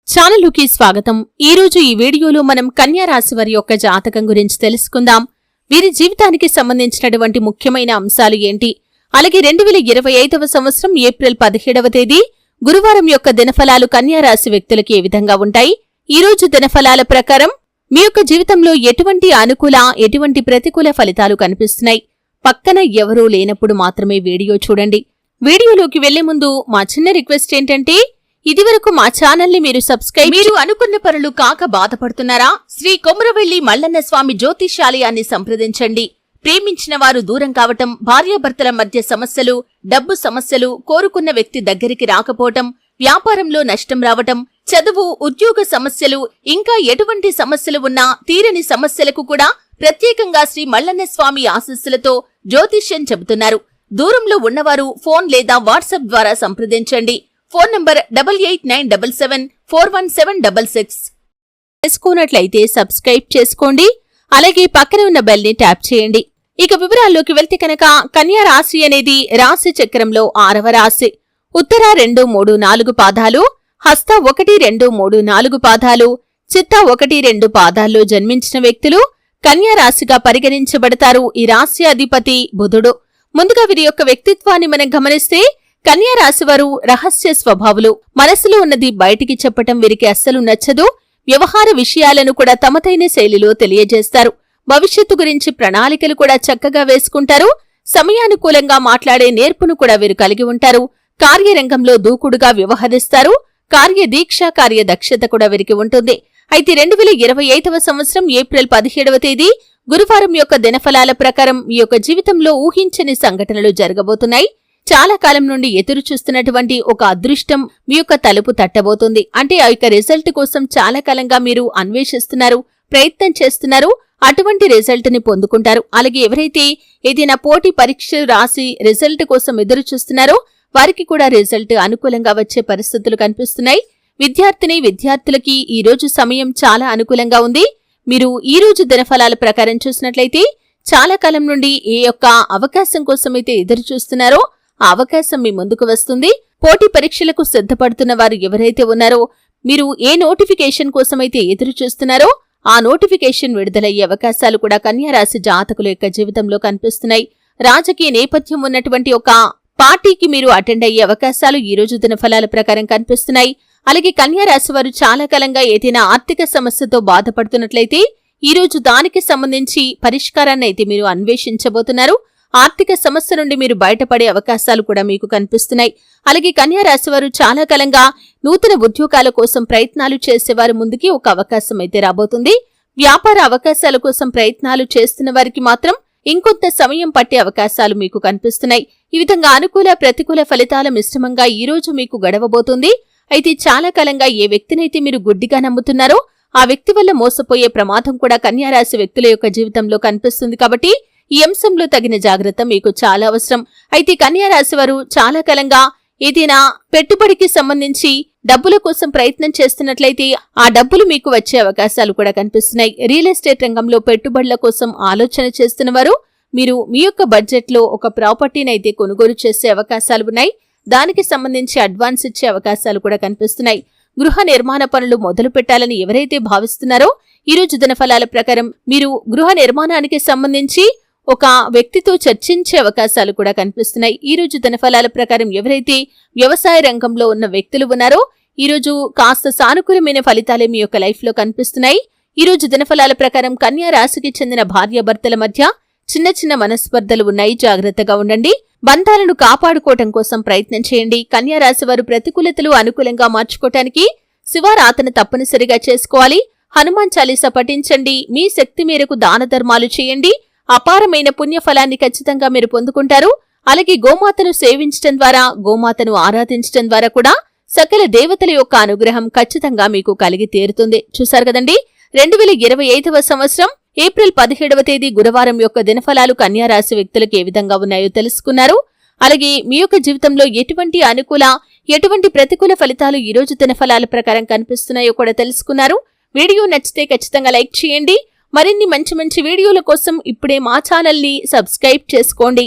ఛానలుకి స్వాగతం. ఈ రోజు ఈ వీడియోలో మనం కన్యా రాశి వారి యొక్క జాతకం గురించి తెలుసుకుందాం. వీరి జీవితానికి సంబంధించినటువంటి ముఖ్యమైన అంశాలు ఏంటి, అలాగే 2025వ సంవత్సరం ఏప్రిల్ 17వ తేదీ గురువారం యొక్క దినఫలాలు కన్యా రాశి వ్యక్తులకి ఏ విధంగా ఉంటాయి. ఈ రోజు దినఫలాల ప్రకారం మీ యొక్క జీవితంలో ఎటువంటి అనుకూల ఎటువంటి ప్రతికూల ఫలితాలు కనిపిస్తున్నాయి. పక్కన ఎవరూ లేనప్పుడు మాత్రమే వీడియో చూడండి. వీడియోలోకి వెళ్లే ముందు మా చిన్న రిక్వెస్ట్ ఏంటంటే, ఇదివరకు మా ఛానల్ని మీరు సబ్స్క్రైబ్ మీరు అనుకున్న పనులు కాక బాధపడుతున్నారా? శ్రీ కొమురవెల్లి మల్లన్న స్వామి జ్యోతిషాలయాన్ని సంప్రదించండి. ప్రేమించిన వారు దూరం కావటం, భార్యాభర్తల మధ్య సమస్యలు, డబ్బు సమస్యలు, కోరుకున్న వ్యక్తి దగ్గరికి రాకపోవటం, వ్యాపారంలో నష్టం రావటం, చదువు ఉద్యోగ సమస్యలు, ఇంకా ఎటువంటి సమస్యలు ఉన్నా తీరని సమస్యలకు కూడా ప్రత్యేకంగా శ్రీ మల్లన్న స్వామి ఆశీస్సులతో జ్యోతిష్యం చెబుతున్నారు. దూరంలో ఉన్నవారు ఫోన్ లేదా వాట్సాప్ ద్వారా సంప్రదించండి. Phone number 8897741766. చేసుకున్నట్లయితే సబ్స్క్రైబ్ చేసుకోండి. అలాగే పక్కన ఉన్న బెల్ ని ట్యాప్ చేయండి. ఇక వివరాల్లోకి వెళ్తే కనుక కన్యా రాశి అనేది రాశి చక్రంలో 6వ రాశి. ఉత్తర 2, 3, 4 పాదాలు, హస్త 1, 2, 3, 4 పాదాలు, చిత్త 1, 2 పాదాల్లో జన్మించిన వ్యక్తులు కన్యా రాశిగా పరిగణించబడతారు. ఈ రాశి అధిపతి బుధుడు. ముందుగా వీరి యొక్క వ్యక్తిత్వాన్ని మనం గమనిస్తే, కన్యా రాశివారు రహస్య స్వభావులు. మనసులో ఉన్నది బయటికి చెప్పటం వీరికి అస్సలు నచ్చదు. వ్యవహార విషయాలను కూడా తమదైన శైలిలో తెలియజేస్తారు. భవిష్యత్తు గురించి ప్రణాళికలు కూడా చక్కగా వేసుకుంటారు. సమయానుకూలంగా మాట్లాడే నేర్పును కూడా వీరు కలిగి ఉంటారు. కార్యరంగంలో దూకుడుగా వ్యవహరిస్తారు. కార్యదీక్ష కార్యదక్షత కూడా వీరికి ఉంటుంది. అయితే 2025వ సంవత్సరం ఏప్రిల్ 17వ తేదీ గురువారం యొక్క దినఫలాల ప్రకారం మీ యొక్క జీవితంలో ఊహించని సంఘటనలు జరగబోతున్నాయి. చాలా కాలం నుండి ఎదురు చూస్తున్నటువంటి ఒక అదృష్టం మీ యొక్క తలుపు తట్టబోతుంది. అంటే ఆ యొక్క రిజల్ట్ కోసం చాలా కాలంగా మీరు అన్వేషిస్తున్నారు, ప్రయత్నం చేస్తున్నారు. అటువంటి రిజల్ట్ ని పొందుకుంటారు. అలాగే ఎవరైతే ఏదైనా పోటీ పరీక్షలు రాసి రిజల్ట్ కోసం ఎదురు చూస్తున్నారో వారికి కూడా రిజల్ట్ అనుకూలంగా వచ్చే పరిస్థితులు కనిపిస్తున్నాయి. విద్యార్థులకి ఈ రోజు సమయం చాలా అనుకూలంగా ఉంది. మీరు ఈ రోజు దినఫలాల ప్రకారం చూసినట్లయితే, చాలా కాలం నుండి ఏ యొక్క అవకాశం కోసమైతే ఎదురు చూస్తున్నారో ఆ అవకాశం మీ ముందుకు వస్తుంది. పోటీ పరీక్షలకు సిద్ధపడుతున్న వారు ఎవరైతే ఉన్నారో, మీరు ఏ నోటిఫికేషన్ కోసమైతే ఎదురు చూస్తున్నారో ఆ నోటిఫికేషన్ విడుదలయ్యే అవకాశాలు కూడా కన్యా రాశి జాతకుల యొక్క జీవితంలో కనిపిస్తున్నాయి. రాజకీయ నేపథ్యం ఉన్నటువంటి ఒక పార్టీకి మీరు అటెండ్ అయ్యే అవకాశాలు ఈ రోజు దినఫలాల ప్రకారం కనిపిస్తున్నాయి. అలాగే కన్యా రాశి వారు చాలా కాలంగా ఏదైనా ఆర్థిక సమస్యతో బాధపడుతున్నట్లయితే ఈ రోజు దానికి సంబంధించి పరిష్కారాన్ని అయితే మీరు అన్వేషించబోతున్నారు. ఆర్థిక సమస్య నుండి మీరు బయటపడే అవకాశాలు కూడా మీకు కనిపిస్తున్నాయి. అలాగే కన్యా రాశి వారు చాలా కాలంగా నూతన ఉద్యోగాల కోసం ప్రయత్నాలు చేసేవారి ముందుకి ఒక అవకాశం అయితే రాబోతుంది. వ్యాపార అవకాశాల కోసం ప్రయత్నాలు చేస్తున్న వారికి మాత్రం ఇంకొంత సమయం పట్టే అవకాశాలు మీకు కనిపిస్తున్నాయి. ఈ విధంగా అనుకూల ప్రతికూల ఫలితాల మిశ్రమంగా ఈ రోజు మీకు గడవబోతుంది. అయితే చాలా కాలంగా ఏ వ్యక్తినైతే మీరు గుడ్డిగా నమ్ముతున్నారో ఆ వ్యక్తి వల్ల మోసపోయే ప్రమాదం కూడా కన్యా రాశి వ్యక్తుల యొక్క జీవితంలో కనిపిస్తుంది. కాబట్టి ఈ అంశంలో తగిన జాగ్రత్త మీకు చాలా అవసరం. అయితే కన్యా రాశి వారు చాలా కాలంగా ఏదైనా పెట్టుబడికి సంబంధించి డబ్బుల కోసం ప్రయత్నం చేస్తున్నట్లయితే ఆ డబ్బులు మీకు వచ్చే అవకాశాలు కూడా కనిపిస్తున్నాయి. రియల్ ఎస్టేట్ రంగంలో పెట్టుబడుల కోసం ఆలోచన చేస్తున్న వారు మీరు మీ యొక్క బడ్జెట్ లో ఒక ప్రాపర్టీని అయితే కొనుగోలు చేసే అవకాశాలు ఉన్నాయి. దానికి సంబంధించి అడ్వాన్స్ ఇచ్చే అవకాశాలు కూడా కనిపిస్తున్నాయి. గృహ నిర్మాణ పనులు మొదలు పెట్టాలని ఎవరైతే భావిస్తున్నారో ఈ రోజు దినఫలాల ప్రకారం మీరు గృహ నిర్మాణానికి సంబంధించి ఒక వ్యక్తితో చర్చించే అవకాశాలు కూడా కనిపిస్తున్నాయి. ఈ రోజు దినఫలాల ప్రకారం ఎవరైతే వ్యవసాయ రంగంలో ఉన్న వ్యక్తులు ఉన్నారో ఈ రోజు కాస్త సానుకూలమైన ఫలితాలే మీ యొక్క లైఫ్ లో కనిపిస్తున్నాయి. ఈ రోజు దినఫలాల ప్రకారం కన్యా రాశికి చెందిన భార్యాభర్తల మధ్య చిన్న చిన్న మనస్పర్ధలు ఉన్నాయి. జాగ్రత్తగా ఉండండి. బంధాలను కాపాడుకోవటం కోసం ప్రయత్నం చేయండి. కన్యా రాశి వారు ప్రతికూలతలు అనుకూలంగా మార్చుకోవటానికి శివారాధన తప్పనిసరిగా చేసుకోవాలి. హనుమాన్ చాలీసా పఠించండి. మీ శక్తి మేరకు దాన ధర్మాలు చేయండి. అపారమైన పుణ్యఫలాన్ని ఖచ్చితంగా మీరు పొందుకుంటారు. అలాగే గోమాతను సేవించటం ద్వారా, గోమాతను ఆరాధించటం ద్వారా కూడా సకల దేవతల యొక్క అనుగ్రహం ఖచ్చితంగా మీకు కలిగి తీరుతుంది. చూశారు కదండి, 2025వ సంవత్సరం ఏప్రిల్ 17వ తేదీ గురువారం యొక్క దినఫలాలు కన్యా రాశి వ్యక్తులకు ఏ విధంగా ఉన్నాయో తెలుసుకున్నారు. అలాగే మీ యొక్క జీవితంలో ఎటువంటి అనుకూల ఎటువంటి ప్రతికూల ఫలితాలు ఈ రోజు దినఫలాల ప్రకారం కనిపిస్తున్నాయో కూడా తెలుసుకున్నారు. వీడియో నచ్చితే ఖచ్చితంగా లైక్ చేయండి. మరిన్ని మంచి మంచి వీడియోల కోసం ఇప్పుడే మా ఛానల్ని సబ్స్క్రైబ్ చేసుకోండి.